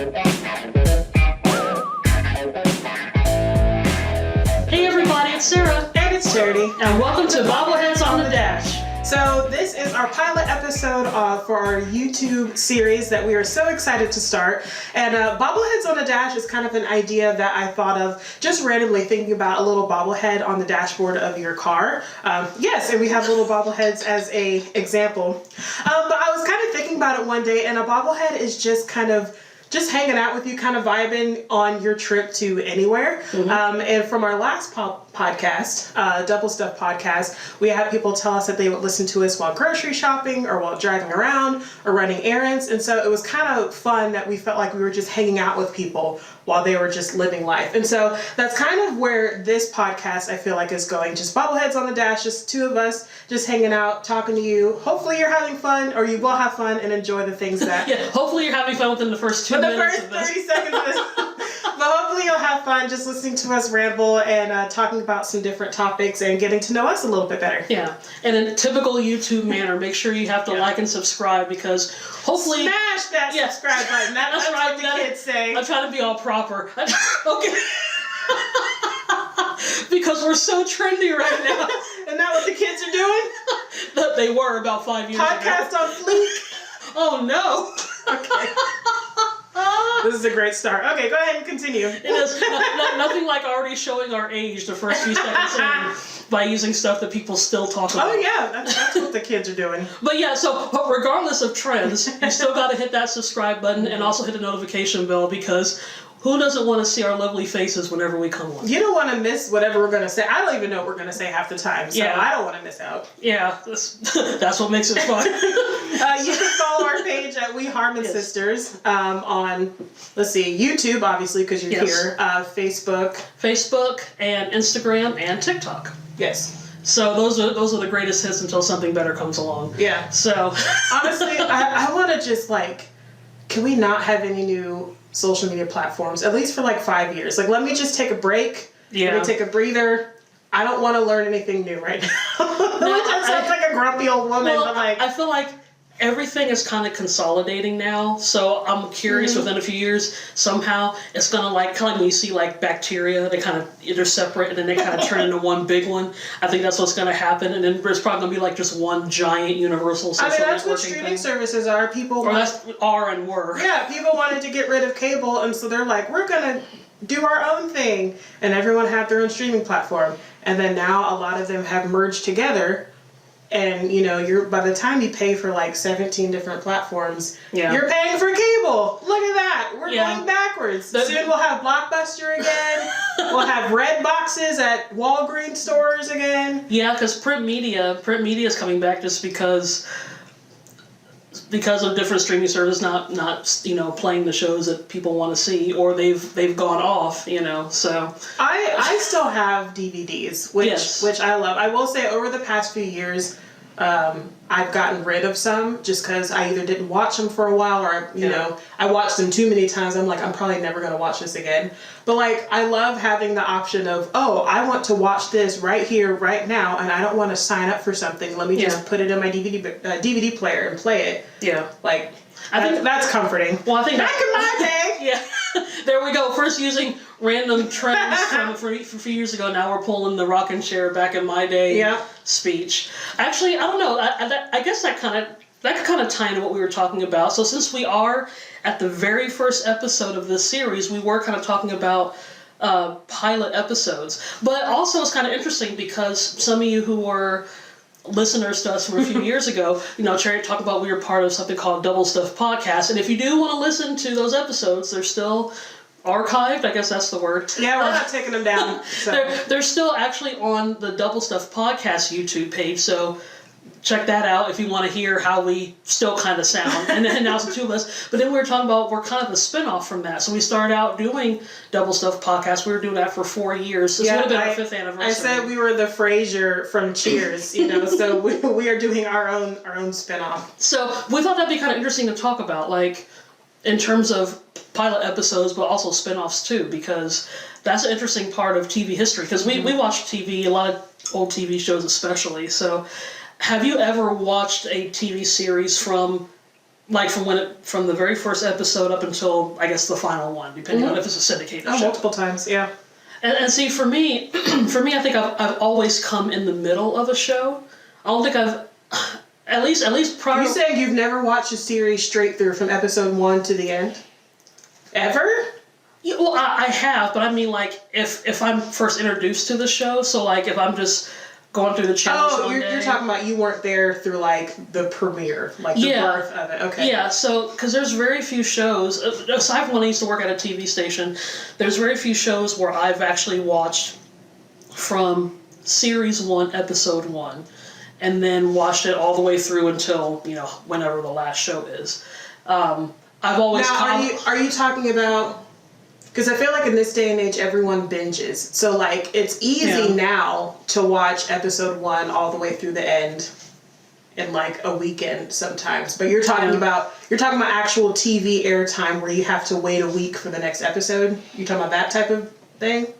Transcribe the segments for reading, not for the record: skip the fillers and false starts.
Hey everybody, it's Sara And it's Charity. and welcome to Bobbleheads on the Dash. So this is our pilot episode for our YouTube series that we are so excited to start. And Bobbleheads on the Dash is kind of an idea that I thought of just randomly thinking about a little bobblehead on the dashboard of your car. Yes, and we have little bobbleheads as a example. But I was kind of thinking about it one day, and a bobblehead is just kind of just hanging out with you, kind of vibing on your trip to anywhere. And from our last podcast, Double Stuff podcast, we had people tell us that they would listen to us while grocery shopping or while driving around or running errands. And so it was kind of fun that we felt like we were just hanging out with people while they were just living life. And so that's kind of where this podcast, I feel like, is going. Just bobbleheads on the dash, just two of us just hanging out, talking to you. Hopefully you're having fun, or you will have fun and enjoy the things that... Yeah, hopefully you're having fun within the first 2 minutes. The first 30 seconds of this. But hopefully you'll have fun just listening to us ramble and talking about some different topics and getting to know us a little bit better. Yeah, and in a typical YouTube manner, make sure you have to like and subscribe, because hopefully... Smash that subscribe button. That's what the kids say. I'm trying to be all proper. Okay. Because we're so trendy right now. Isn't that what the kids are doing? They were about 5 years Podcast ago. on fleek. Oh no. Okay. This is a great start. Okay, go ahead and continue. It is nothing like already showing our age the first few seconds in by using stuff that people still talk about. Oh yeah, that's what the kids are doing. But yeah, but regardless of trends, you still got to hit that subscribe button and also hit the notification bell, because who doesn't want to see our lovely faces whenever we come on? You don't want to miss whatever we're going to say. I don't even know what we're going to say half the time, so I don't want to miss out. Yeah, that's what makes it fun. You can follow our page at We Harmon Sisters on, let's see, YouTube, obviously, because you're here, Facebook, and Instagram, and TikTok. Yes. So those are the greatest hits until something better comes along. Yeah. So honestly, I want to just can we not have any new social media platforms, at least for 5 years? Let me just take a break. Yeah. Let me take a breather. I don't want to learn anything new right now. That sounds like a grumpy old woman, but I feel like everything is kind of consolidating now, so I'm curious within a few years, somehow it's gonna kind of like when you see bacteria, they're separate and then they kind of turn into one big one. I think that's what's gonna happen, and then there's probably gonna be just one giant universal social networking that's what streaming services are. People were. Yeah, people wanted to get rid of cable, and so they're like, we're gonna do our own thing, and everyone had their own streaming platform, and then now a lot of them have merged together. And, you're by the time you pay for 17 different platforms, you're paying for cable. Look at that. We're going backwards. Soon we'll have Blockbuster again. We'll have red boxes at Walgreens stores again. Yeah, because print media is coming back just because of different streaming services not playing the shows that people want to see, or they've gone off, so I still have DVDs, which I love. I will say over the past few years, I've gotten rid of some just because I either didn't watch them for a while, or I watched them too many times. I'm I'm probably never going to watch this again. But I love having the option of, I want to watch this right here, right now, and I don't want to sign up for something. Let me just put it in my DVD player and play it. Yeah. I think that's comforting. Well, I think back in my day. Yeah. There we go. First using random trends from a few years ago. Now we're pulling the rocking chair back in my day speech. Actually, I don't know. I guess that could kind of tie into what we were talking about. So since we are at the very first episode of this series, we were kind of talking about pilot episodes. But also it's kind of interesting because some of you who were listeners to us from a few years ago, Charity talked about we were part of something called Double Stuff Podcast. And if you do want to listen to those episodes, they're still archived, I guess that's the word. Yeah, we're not taking them down. So. They're still actually on the Double Stuff Podcast YouTube page, so check that out if you want to hear how we still kind of sound. And then now it's the two of us. But then we were talking about, we're kind of a spinoff from that. So we started out doing Double Stuff Podcast. We were doing that for 4 years. This would have been our 5th anniversary. I said we were the Frasier from Cheers, so we are doing our own spinoff. So we thought that'd be kind of interesting to talk about, in terms of pilot episodes, but also spinoffs too, because that's an interesting part of TV history. Because we watch TV, a lot of old TV shows especially. So have you ever watched a TV series from like from the very first episode up until I guess the final one, depending on if it's a syndicated show. Multiple times, yeah. And see, for me, I think I've always come in the middle of a show. I don't think I've, at least prior. You saying you've never watched a series straight through from episode 1 to the end? Ever? Yeah, well, I have, but I mean, like, if I'm first introduced to the show, so, like, if I'm just going through the channels one day. You're talking about you weren't there through, like, the premiere, like, the birth of it. Okay. Yeah, so, because there's very few shows, aside from when I used to work at a TV station, there's very few shows where I've actually watched from Series 1, Episode 1, and then watched it all the way through until, whenever the last show is. I've always... Now, are you talking about... Because I feel like in this day and age, everyone binges. So, like, it's easy now to watch episode 1 all the way through the end in, like, a weekend sometimes. But you're talking about actual TV airtime where you have to wait a week for the next episode? You talking about that type of thing?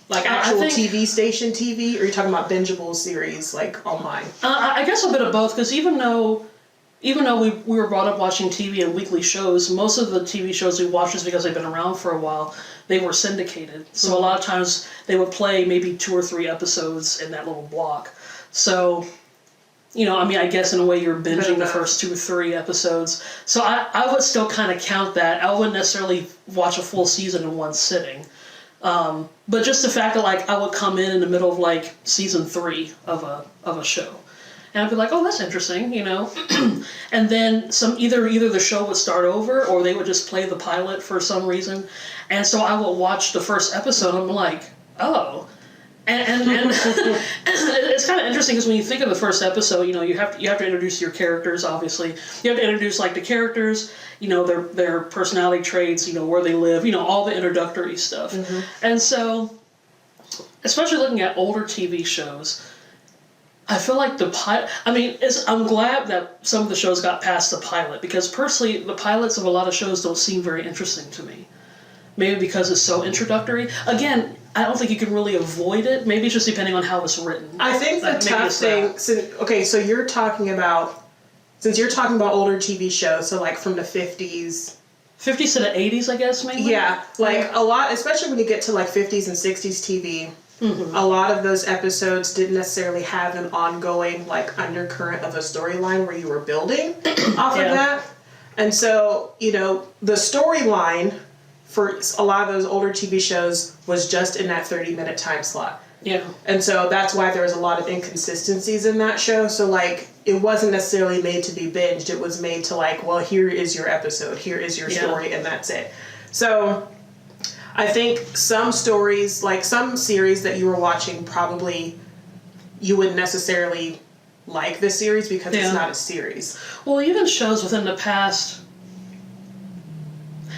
Like actual TV station TV? Or are you talking about bingeable series, like, online? I guess a bit of both, because even though we were brought up watching TV and weekly shows, most of the TV shows we watched is because they've been around for a while. They were syndicated. So a lot of times they would play maybe 2 or 3 episodes in that little block. So, I guess in a way you're binging the first 2 or 3 episodes. So I would still kind of count that. I wouldn't necessarily watch a full season in one sitting. But just the fact that, like, I would come in the middle of, like, season 3 of a show. And I'd be like, oh, that's interesting, And then either the show would start over or they would just play the pilot for some reason. And so I would watch the first episode and I'm like, oh. And it's kind of interesting because when you think of the first episode, you have to introduce your characters, obviously. You have to introduce, like, the characters, their personality traits, where they live, all the introductory stuff. Mm-hmm. And so, especially looking at older TV shows, I feel like I'm glad that some of the shows got past the pilot, because personally, the pilots of a lot of shows don't seem very interesting to me. Maybe because it's so introductory. Again, I don't think you can really avoid it. Maybe it's just depending on how it's written. I think the tough thing... So you're talking about... Since you're talking about older TV shows, so like from the 50s... 50s to the 80s, I guess, maybe? Yeah, like a lot, especially when you get to like 50s and 60s TV... Mm-hmm. A lot of those episodes didn't necessarily have an ongoing, like, undercurrent of a storyline where you were building off of that. And so, the storyline for a lot of those older TV shows was just in that 30-minute time slot. Yeah. And so that's why there was a lot of inconsistencies in that show. So, like, it wasn't necessarily made to be binged. It was made to, like, well, here is your episode. Here is your story, and that's it. So... I think some stories, like some series that you were watching, probably you wouldn't necessarily like the series because it's not a series. Well, even shows within the past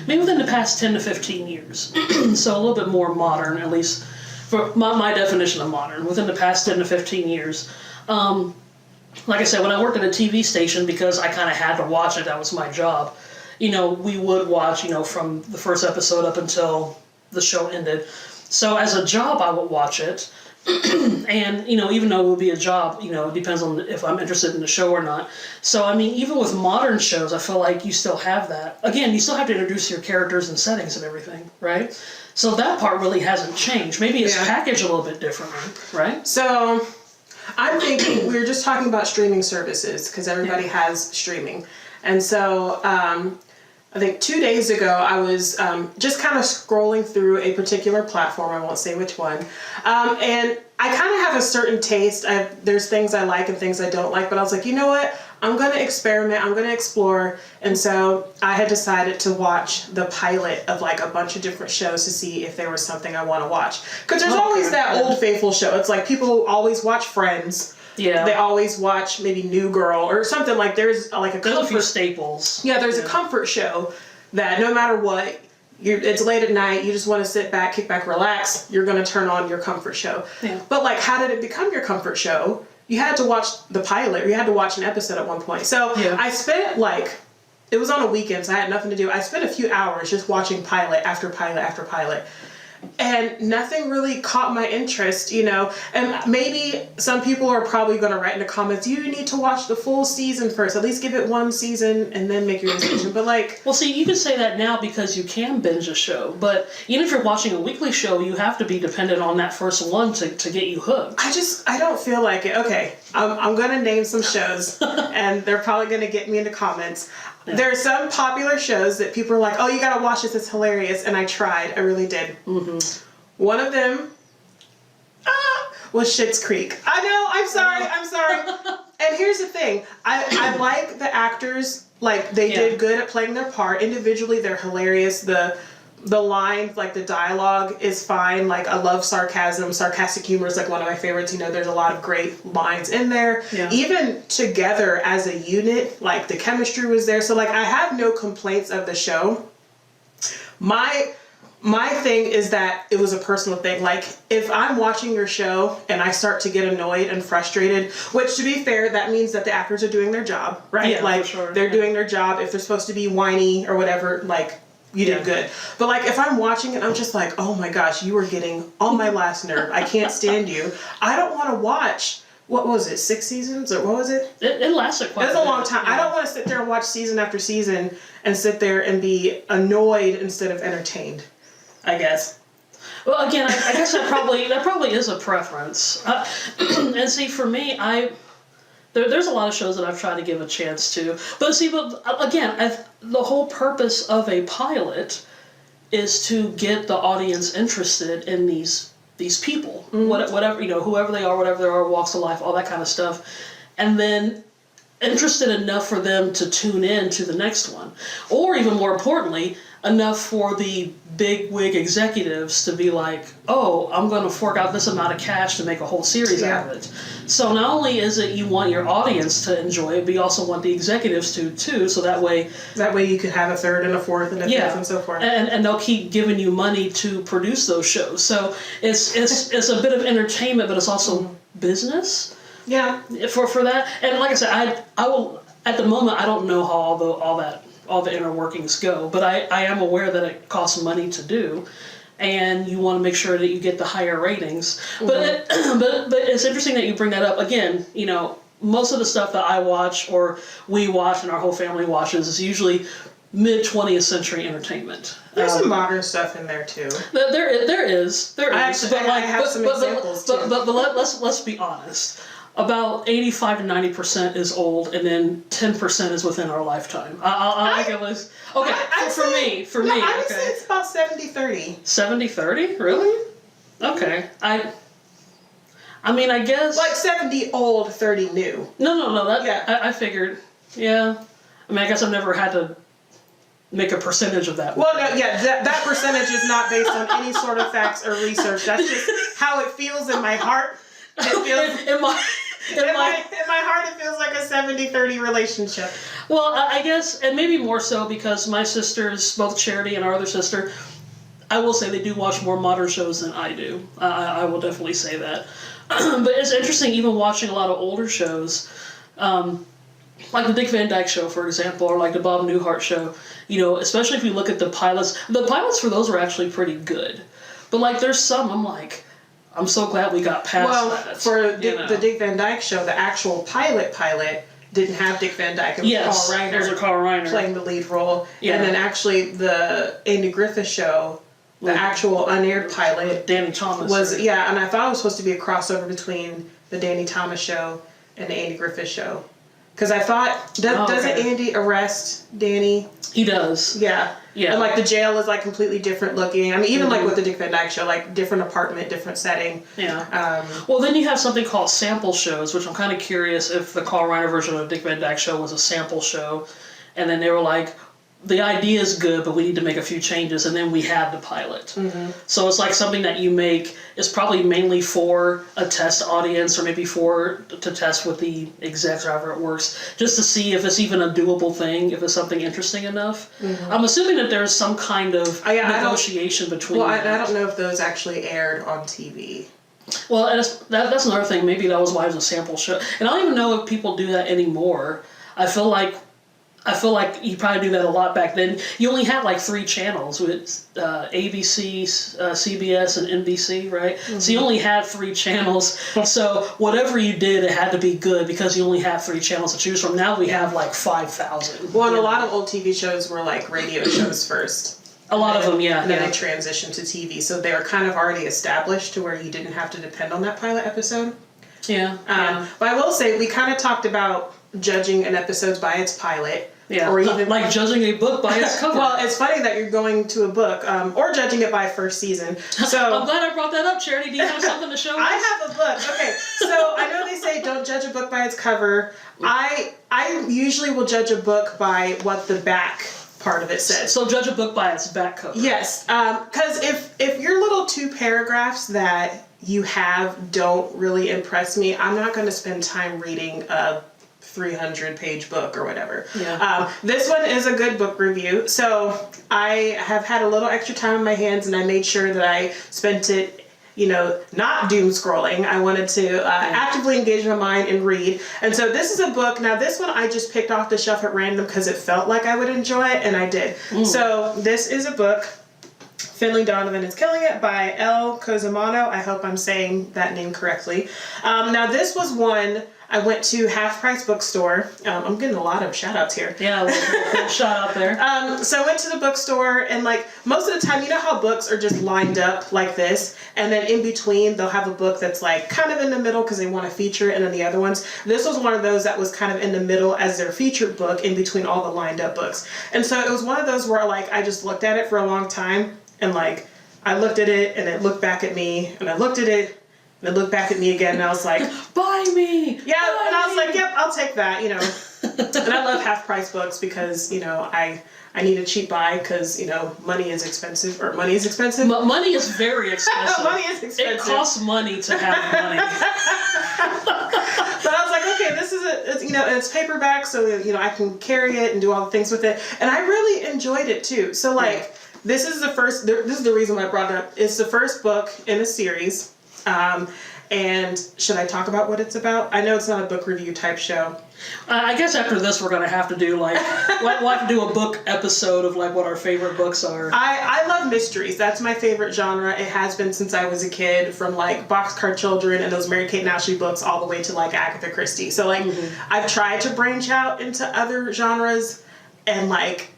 10 to 15 years, so a little bit more modern, at least for my definition of modern, within the past 10 to 15 years. Like I said, when I worked at a TV station, because I kind of had to watch it, that was my job, we would watch, from the first episode up until the show ended. So as a job, I would watch it. And, even though it would be a job, it depends on if I'm interested in the show or not. So, even with modern shows, I feel like you still have that. Again, you still have to introduce your characters and settings and everything, right? So that part really hasn't changed. Maybe it's packaged a little bit differently, right? So I'm thinking, we were just talking about streaming services, because everybody has streaming. And so... I think 2 days ago, I was just kind of scrolling through a particular platform. I won't say which one. And I kind of have a certain taste. There's things I like and things I don't like. But I was like, you know what? I'm going to experiment. I'm going to explore. And so I had decided to watch the pilot of like a bunch of different shows to see if there was something I want to watch. Because there's always that old faithful show. It's like people always watch Friends. Yeah. They always watch maybe New Girl or something. Like there's like There's a few staples. Yeah, there's a comfort show that no matter what, it's late at night, you just want to sit back, kick back, relax, you're going to turn on your comfort show. Yeah. But like, how did it become your comfort show? You had to watch the pilot, or you had to watch an episode at one point. So I spent it was on a weekend, so I had nothing to do. I spent a few hours just watching pilot after pilot after pilot. and nothing really caught my interest, you know. And maybe some people are probably going to write in the comments, you need to watch the full season first, at least give it one season and then make your decision. But like, well, see, you can say that now because you can binge a show, but even if you're watching a weekly show, you have to be dependent on that first one to get you hooked. I don't feel like it. Okay, I'm going to name some shows and they're probably going to get me in the comments. Yeah. There are some popular shows that people are like, oh, you got to watch this, it's hilarious. And I tried. I really did. Mm-hmm. One of them was Schitt's Creek. I know, I'm sorry. And here's the thing. I like the actors. Like, they did good at playing their part. Individually, they're hilarious. The lines, like the dialogue is fine. Like, I love sarcasm. Sarcastic humor is like one of my favorites. You know, there's a lot of great lines in there. Yeah. Even together as a unit, like the chemistry was there. So like, I have no complaints of the show. My thing is that it was a personal thing. Like, if I'm watching your show and I start to get annoyed and frustrated, which to be fair, that means that the actors are doing their job, right? Yeah, like, for sure. They're doing their job. If they're supposed to be whiny or whatever, like, you did good. But like, if I'm watching it, I'm just like, oh my gosh, you are getting on my last nerve. I can't stand you. I don't want to watch, what was it, 6 seasons or what was it? It lasted quite a bit. It was a long time. Yeah. I don't want to sit there and watch season after season and sit there and be annoyed instead of entertained, I guess. Well, again, I guess that probably is a preference. And see, for me, there's a lot of shows that I've tried to give a chance to. But see, again, the whole purpose of a pilot is to get the audience interested in these people, whatever, you know, whoever they are, walks of life, all that kind of stuff, and then interested enough for them to tune in to the next one, or even more importantly, enough for the big wig executives to be like, oh, I'm going to fork out this amount of cash to make a whole series out of it. So not only is it you want your audience to enjoy it, but you also want the executives to too, so that way you could have a third and a fourth and a fifth and so forth. And they'll keep giving you money to produce those shows. So it's a bit of entertainment, but it's also business. Yeah. For that. And like I said, I will, at the moment, I don't know how all the inner workings go, but I am aware that it costs money to do, and you want to make sure that you get the higher ratings. Mm-hmm. But it's interesting that you bring that up. Again, you know, most of the stuff that I watch or we watch and our whole family watches is usually mid-20th century entertainment. There's some modern stuff in there too. There is. I have some examples too. But let's be honest. About 85 to 90% is old, and then 10% is within our lifetime. I can list. Okay, for me. I would say it's about 70-30. 70-30? Really? Okay. I mean, I guess like 70 old, 30 new. No. I figured. Yeah. I mean, I guess I've never had to make a percentage of that. Well, no, yeah, that percentage is not based on any sort of facts or research. That's just how it feels in my heart. It feels in my heart, it feels like a 70-30 relationship. Well, I guess, and maybe more so because my sisters, both Charity and our other sister, I will say they do watch more modern shows than I do. I will definitely say that. But it's interesting, even watching a lot of older shows, like the Dick Van Dyke Show, for example, or like the Bob Newhart Show. You know, especially if you look at the pilots. The pilots for those are actually pretty good. But like, there's some I'm like, I'm so glad we got past that. Well, for the Dick Van Dyke Show, the actual pilot didn't have Dick Van Dyke. It was Carl Reiner playing the lead role. Yeah. And then actually the Andy Griffith Show, the actual unaired pilot, Danny Thomas was and I thought it was supposed to be a crossover between the Danny Thomas Show and the Andy Griffith Show. Because I thought, doesn't Andy arrest Danny? He does. Yeah. And like the jail is like completely different looking. I mean, even like with the Dick Van Dyke Show, like different apartment, different setting. Yeah. Well, then you have something called sample shows, which I'm kind of curious if the Carl Reiner version of Dick Van Dyke Show was a sample show. And then they were like, the idea is good, but we need to make a few changes, and then we have the pilot. Mm-hmm. So it's like something that you make is probably mainly for a test audience, or maybe to test with the execs, however it works, just to see if it's even a doable thing, if it's something interesting enough. Mm-hmm. I'm assuming that there's some kind of negotiation between. Well, I don't know if those actually aired on TV. Well, and that's another thing. Maybe that was why it was a sample show, and I don't even know if people do that anymore. I feel like I feel like you probably do that a lot back then. You only had like 3 channels with ABC, CBS, and NBC, right? Mm-hmm. So you only had 3 channels. So whatever you did, it had to be good because you only had 3 channels to choose from. Now we have like 5,000. Well, and a lot of old TV shows were like radio shows first. A lot of them, yeah. And then they transitioned to TV. So they were kind of already established to where you didn't have to depend on that pilot episode. Yeah. But I will say, we kind of talked about judging an episode by its pilot. Yeah, or even like judging a book by its cover. Well, it's funny that you're going to a book, or judging it by first season. So I'm glad I brought that up, Charity. Do you have something to show us? I have a book. Okay, so I know they say don't judge a book by its cover. I usually will judge a book by what the back part of it says. So judge a book by its back cover. Yes, because if your little 2 paragraphs that you have don't really impress me, I'm not going to spend time reading a 300-page book or whatever. Yeah. This one is a good book review. So I have had a little extra time on my hands, and I made sure that I spent it, not doom scrolling. I wanted to actively engage my mind and read. And so this is a book. Now this one I just picked off the shelf at random because it felt like I would enjoy it, and I did. So this is a book, Finley Donovan is Killing It, by L. Cosimano. I hope I'm saying that name correctly. Now this was one I went to Half Price Bookstore. I'm getting a lot of shout outs here. Yeah, a little shout out there. So I went to the bookstore, and like most of the time, you know how books are just lined up like this, and then in between they'll have a book that's like kind of in the middle because they want to feature it, and then the other ones. This was one of those that was kind of in the middle as their featured book in between all the lined up books. And so it was one of those where like I just looked at it for a long time, and like I looked at it and it looked back at me, and I looked at it and it looked back at me again, and I was like, buy me! Yeah, buy and I was like, yep, I'll take that, And I love half price books because, I need a cheap buy because, money is expensive. Money is very expensive. Money is expensive. It costs money to have money. But I was like, okay, this is it's paperback, so, I can carry it and do all the things with it. And I really enjoyed it too. So like, this is the reason why I brought it up. It's the first book in a series. And should I talk about what it's about? I know it's not a book review type show. I guess after this we're going to have to do we'll have to do a book episode of like what our favorite books are. I love mysteries. That's my favorite genre. It has been since I was a kid, from like Boxcar Children and those Mary Kate and Ashley books all the way to like Agatha Christie. So like I've tried to branch out into other genres, and like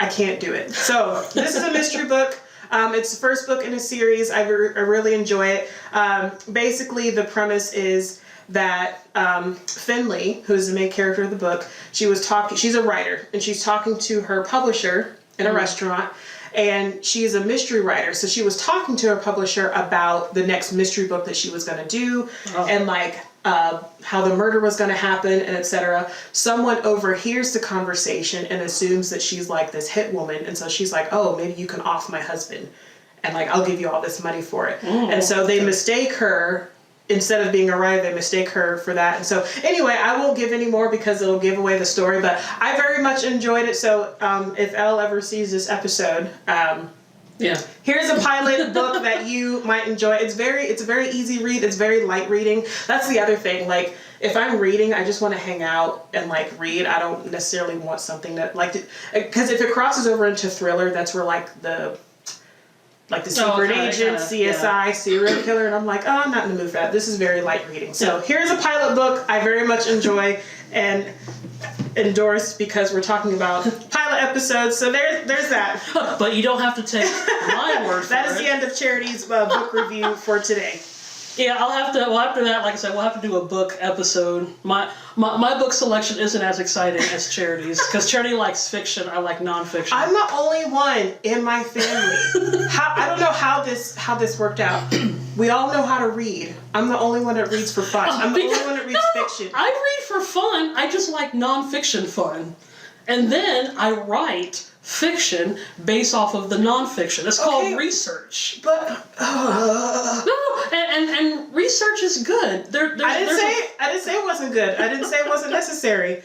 I can't do it. So this is a mystery book. It's the first book in a series. I really enjoy it. Basically, the premise is that Finley, who is the main character of the book, she's a writer, and she's talking to her publisher in a restaurant, and she's a mystery writer. So she was talking to her publisher about the next mystery book that she was going to do, and like how the murder was going to happen, and etc. Someone overhears the conversation and assumes that she's like this hit woman, and so she's like, oh, maybe you can off my husband, and like I'll give you all this money for it. And so they mistake her. Instead of being a writer, they mistake her for that. And so anyway, I won't give any more because it'll give away the story, but I very much enjoyed it. So if Elle ever sees this episode, here's a pilot book that you might enjoy. It's a very easy read. It's very light reading. That's the other thing. Like if I'm reading, I just want to hang out and like read. I don't necessarily want something that because if it crosses over into thriller, that's where like the secret agent, CSI, serial killer, and I'm like, oh, I'm not in the mood for that. This is very light reading. So here's a pilot book I very much enjoy and endorse because we're talking about pilot episodes. So there's that. But you don't have to take my word for it. That is the end of Charity's book review for today. Yeah, well, after that, like I said, we'll have to do a book episode. My book selection isn't as exciting as Charity's, because Charity likes fiction, I like nonfiction. I'm the only one in my family. I don't know how this worked out. We all know how to read. I'm the only one that reads for fun. I'm the only one that reads fiction. I read for fun. I just like nonfiction fun. And then I write fiction based off of the nonfiction. It's called research. But no, and research is good. I didn't say it wasn't good. I didn't say it wasn't necessary.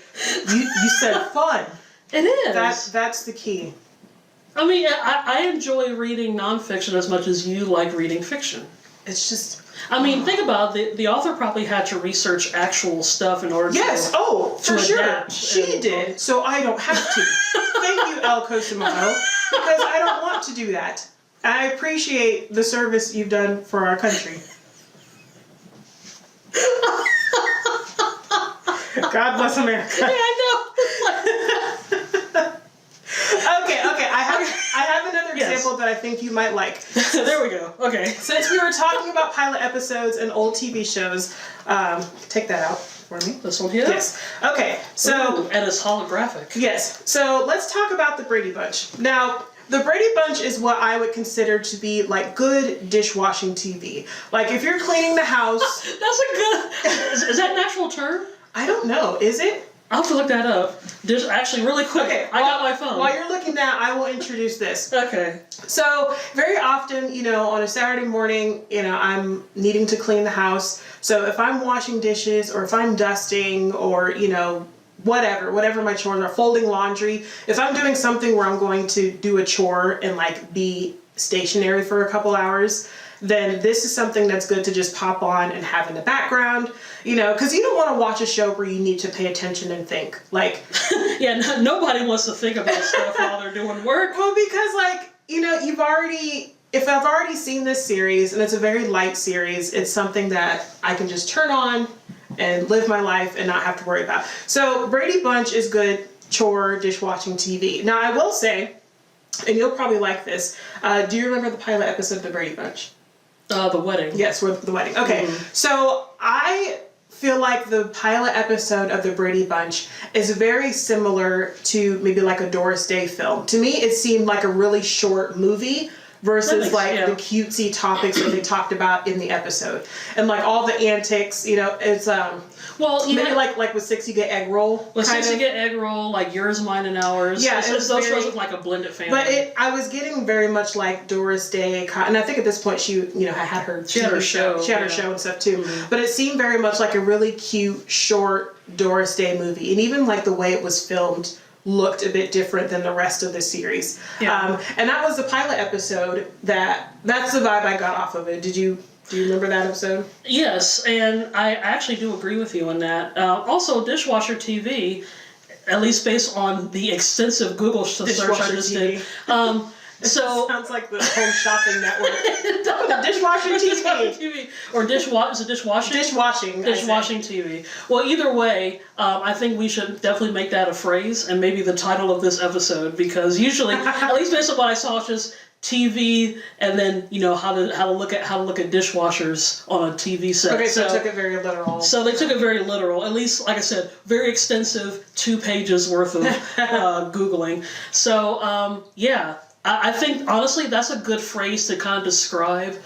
You said fun. It is. That's the key. I mean, I enjoy reading nonfiction as much as you like reading fiction. it's just... I mean, think about it. The author probably had to research actual stuff in order for sure. She did, so I don't have to. Thank you, El Cosimodo, because I don't want to do that. I appreciate the service you've done for our country. God bless America. Yeah, I know. Okay. I have another example that I think you might like. There we go. Okay. Since we were talking about pilot episodes and old TV shows, take that out for me. This one here? Yes. Okay, so... Ooh, and it's holographic. Yes. So let's talk about the Brady Bunch. Now, the Brady Bunch is what I would consider to be like good dishwashing TV. Like if you're cleaning the house... That's a good... Is that an actual term? I don't know. Is it? I'll have to look that up. Actually, really quick. Okay, I got my phone. While you're looking that, I will introduce this. Okay. So, very often, on a Saturday morning, I'm needing to clean the house. So, if I'm washing dishes or if I'm dusting or, whatever my chores are, folding laundry, if I'm doing something where I'm going to do a chore and, be stationary for a couple hours, then this is something that's good to just pop on and have in the background, because you don't want to watch a show where you need to pay attention and think. Yeah, nobody wants to think about stuff while they're doing work. Well, because, if I've already seen this series, and it's a very light series, it's something that I can just turn on and live my life and not have to worry about. So, Brady Bunch is good chore dishwashing TV. Now, I will say, and you'll probably like this, do you remember the pilot episode of the Brady Bunch? The wedding. Yes, the wedding. Okay, so I feel like the pilot episode of the Brady Bunch is very similar to maybe like a Doris Day film. To me, it seemed like a really short movie versus the cutesy topics that they talked about in the episode. And all the antics, it's well, maybe like with 6 you get egg roll. With 6 you get egg roll, like Yours, Mine, and Ours. Yeah, those shows look like a blended family. But I was getting very much like Doris Day, and I think at this point she, had her show. She had her show and stuff too. Mm-hmm. But it seemed very much like a really cute, short Doris Day movie, and even the way it was filmed looked a bit different than the rest of the series. Yeah. And that was the pilot episode. That's the vibe I got off of it. Do you remember that episode? Yes, and I actually do agree with you on that. Also, Dishwasher TV, at least based on the extensive Google search I just did. So sounds like the Home Shopping Network. The Dishwasher TV. Or is it Dishwashing? Dishwashing TV. Well, either way, I think we should definitely make that a phrase and maybe the title of this episode, because usually, at least based on what I saw, it's just TV, and then how to look at dishwashers on a TV set. Okay, so they took it very literal. So they took it very literal. At least, like I said, very extensive 2 pages worth of Googling. So I think honestly that's a good phrase to kind of describe.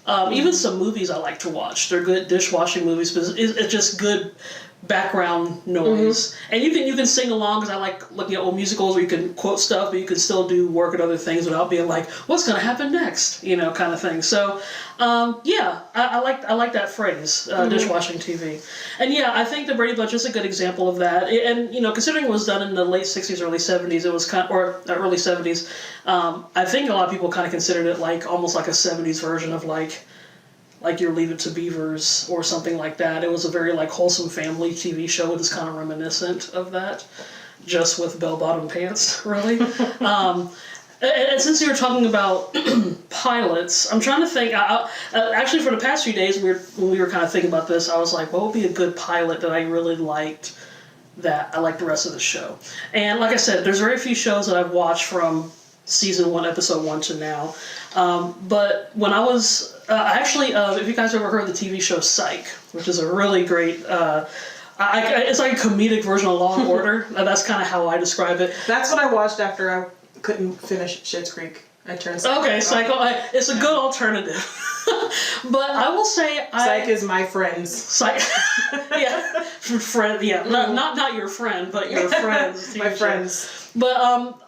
Even some movies I like to watch. They're good dishwashing movies, but it's just good background noise. Mm-hmm. And you can sing along, because I like looking at old musicals where you can quote stuff, but you can still do work and other things without being like, what's going to happen next? Kind of thing. So, I like that phrase, dishwashing TV. And I think the Brady Bunch is a good example of that. And, considering it was done in the late 60s, early 70s, it was or early 70s, I think a lot of people kind of considered it almost like a 70s version of like your Leave It to Beavers or something like that. It was a very wholesome family TV show. It is kind of reminiscent of that, just with bell-bottom pants, really. And since you were talking about pilots, I'm trying to think. Actually, for the past few days, when we were kind of thinking about this, I was like, what would be a good pilot that I really liked, that I liked the rest of the show? And like I said, there's very few shows that I've watched from season 1, episode 1 to now. But when I was... if you guys ever heard the TV show Psych, which is a really great... it's like a comedic version of Law & Order. That's kind of how I describe it. That's what I watched after I couldn't finish Schitt's Creek. I turned Psych. Okay, Psych. It's a good alternative. But I will say... Psych is my friends. Psych. Yeah. Friend. Yeah. Not your friend, but your friends. My friends. But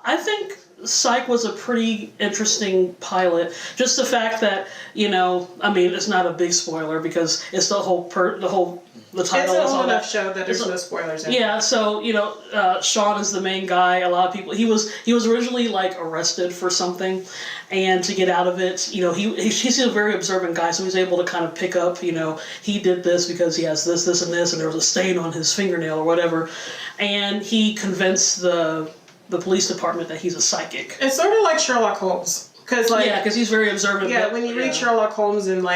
I think Psych was a pretty interesting pilot. Just the fact that, you know, I mean, it's not a big spoiler because it's the title. It's an old enough show that there's no spoilers in it. Yeah, so, you know, Sean is the main guy. A lot of people, he was originally, like, arrested for something, and to get out of it, you know, he's a very observant guy, so he's able to kind of pick up, you know, he did this because he has this, and this, and there was a stain on his fingernail or whatever, and he convinced the police department that he's a psychic. It's sort of like Sherlock Holmes. Because he's very observant. Yeah, when you read Sherlock Holmes and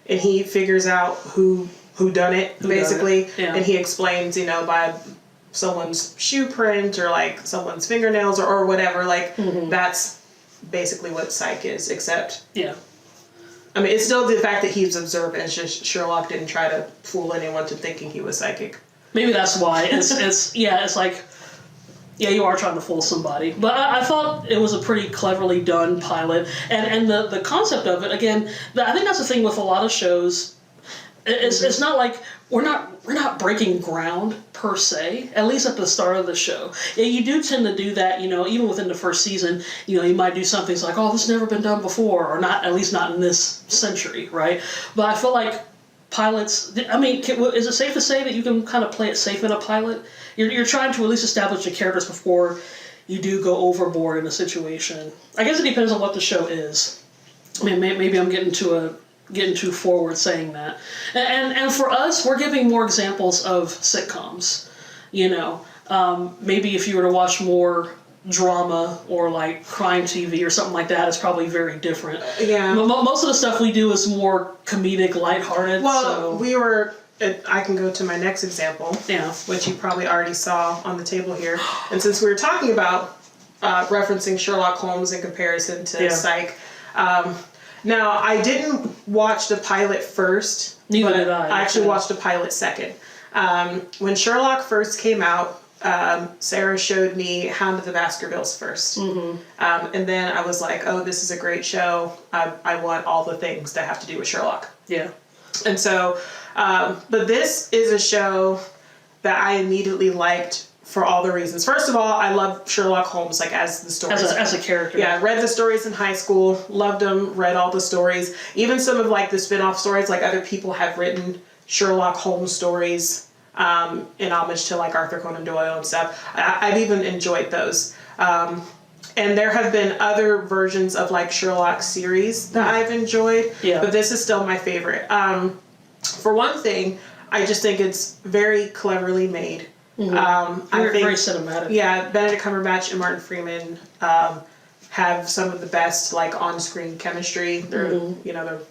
he figures out who done it, basically, and he explains, you know, by someone's shoe print or like someone's fingernails or whatever, like that's basically what Psych is, except I mean, it's still the fact that he's observant. It's just Sherlock didn't try to fool anyone to thinking he was psychic. Maybe that's why it's like, yeah, you are trying to fool somebody. But I thought it was a pretty cleverly done pilot, and the concept of it, again, I think that's the thing with a lot of shows. It's not like we're not breaking ground per se, at least at the start of the show. Yeah, you do tend to do that, you know, even within the first season, you know, you might do something like, oh, this has never been done before, or not, at least not in this century, right? But I feel like pilots, I mean, is it safe to say that you can kind of play it safe in a pilot? You're trying to at least establish the characters before you do go overboard in a situation. I guess it depends on what the show is. I mean, maybe I'm getting too forward saying that. And for us, we're giving more examples of sitcoms. You know, maybe if you were to watch more drama or like crime TV or something like that, it's probably very different. Yeah. Most of the stuff we do is more comedic, lighthearted. Well, I can go to my next example, which you probably already saw on the table here. And since we were talking about referencing Sherlock Holmes in comparison to Psych, now I didn't watch the pilot first. Neither did I. I actually watched the pilot second. When Sherlock first came out, Sarah showed me Hound of the Baskervilles first. And then I was like, oh, this is a great show. I want all the things that have to do with Sherlock. Yeah. And so, but this is a show that I immediately liked for all the reasons. First of all, I love Sherlock Holmes, like as the stories. As a character. Yeah, read the stories in high school, loved them, read all the stories. Even some of like the spin-off stories, like other people have written Sherlock Holmes stories in homage to like Arthur Conan Doyle and stuff. I've even enjoyed those. And there have been other versions of like Sherlock series that I've enjoyed, but this is still my favorite. For one thing, I just think it's very cleverly made. I think very cinematic. Yeah, Benedict Cumberbatch and Martin Freeman have some of the best like on-screen chemistry. They're they're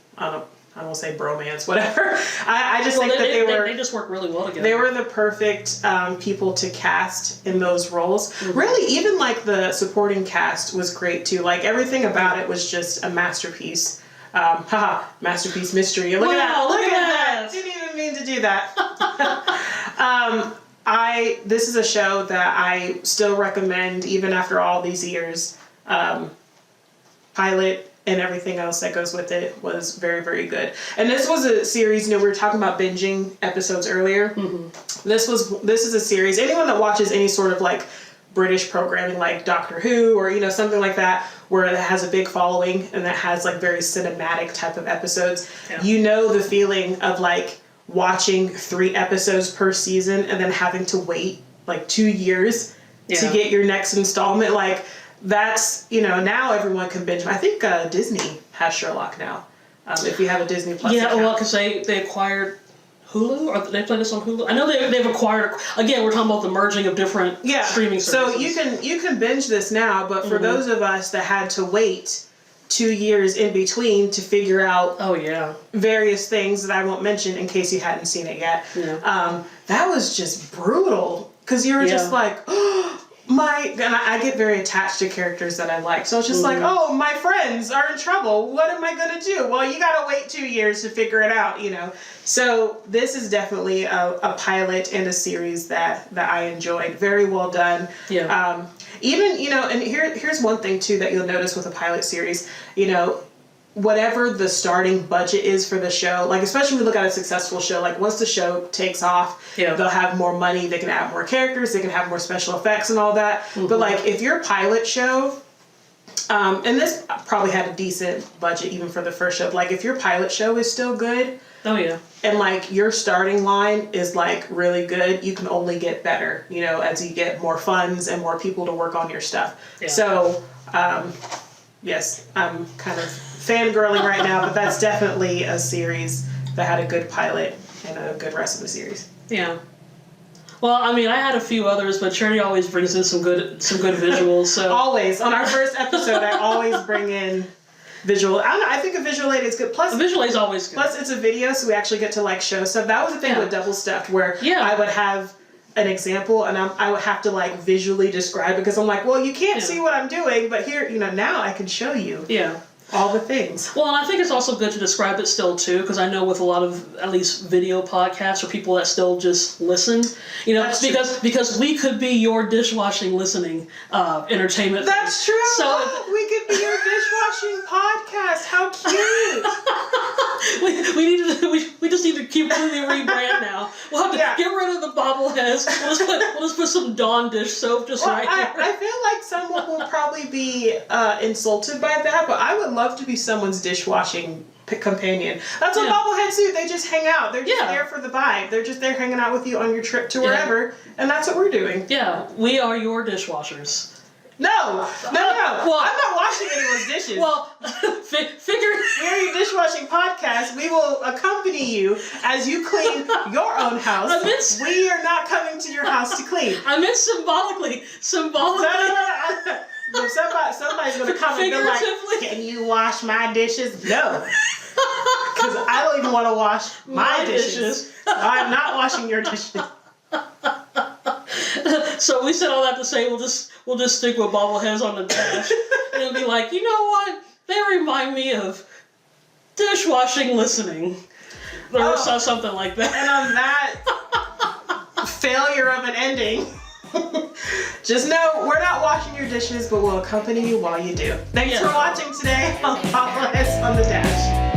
I don't say bromance, whatever. I just think that they just work really well together. They were the perfect people to cast in those roles. Really, even like the supporting cast was great too. Like everything about it was just a masterpiece. Masterpiece mystery. Look at that! Didn't even mean to do that. This is a show that I still recommend even after all these years. Pilot and everything else that goes with it was very, very good. And this was a series, we were talking about binging episodes earlier. This is a series. Anyone that watches any sort of like British programming like Doctor Who or, something like that, where it has a big following and that has like very cinematic type of episodes, the feeling of like watching 3 episodes per season and then having to wait like 2 years to get your next installment. Like that's, now everyone can binge. I think Disney has Sherlock now. If you have a Disney Plus account. Well, because they acquired Hulu, or they play this on Hulu. I know they've acquired. Again, we're talking about the merging of different streaming services. So you can binge this now, but for those of us that had to wait 2 years in between to figure out various things that I won't mention in case you hadn't seen it yet, that was just brutal because you were just like, and I get very attached to characters that I like. So it's just like, oh, my friends are in trouble. What am I going to do? Well, you got to wait 2 years to figure it out, So this is definitely a pilot and a series that I enjoyed. Very well done. Yeah. Even, and here's one thing, too, that you'll notice with a pilot series, whatever the starting budget is for the show, like especially when we look at a successful show, like once the show takes off, they'll have more money, they can add more characters, they can have more special effects and all that. But like if your pilot show And this probably had a decent budget even for the first show. Like if your pilot show is still good, oh yeah, and like your starting line is like really good, you can only get better, you know, as you get more funds and more people to work on your stuff. Yeah. So, yes, I'm kind of fangirling right now, but that's definitely a series that had a good pilot and a good rest of the series. Yeah. Well, I mean, I had a few others, but Charity always brings in some good visuals. So always on our first episode, I always bring in visual. I don't know. I think a visual aid is good. Plus, a visual aid is always good. Plus, it's a video, so we actually get to like show stuff. That was the thing with Double Stuffed, where I would have an example and I would have to like visually describe it because I'm like, well, you can't see what I'm doing, but here, you know, now I can show you. Yeah. All the things. Well, and I think it's also good to describe it still too, because I know with a lot of at least video podcasts or people that still just listen, you know, because we could be your dishwashing listening entertainment. That's true. So we could be your dishwashing podcast. How cute. we just need to completely rebrand now. We'll have to get rid of the bobbleheads. We'll just put some Dawn dish soap just right here. I feel like someone will probably be insulted by that, but I would love to be someone's dishwashing companion. That's what bobbleheads do. They just hang out. They're just there for the vibe. They're just there hanging out with you on your trip to wherever, and that's what we're doing. Yeah, we are your dishwashers. No. Well, I'm not washing anyone's dishes. Well, figure. We're your dishwashing podcast. We will accompany you as you clean your own house. We are not coming to your house to clean. I meant symbolically. No. Somebody's going to come and be like, can you wash my dishes? No. Because I don't even want to wash my dishes. I'm not washing your dishes. So we said all that to say we'll just stick with bobbleheads on the dash. And it'll be like, you know what? They remind me of dishwashing listening. Or something like that. And on that failure of an ending, just know we're not washing your dishes, but we'll accompany you while you do. Thanks for watching today on Bobbleheads on the Dash.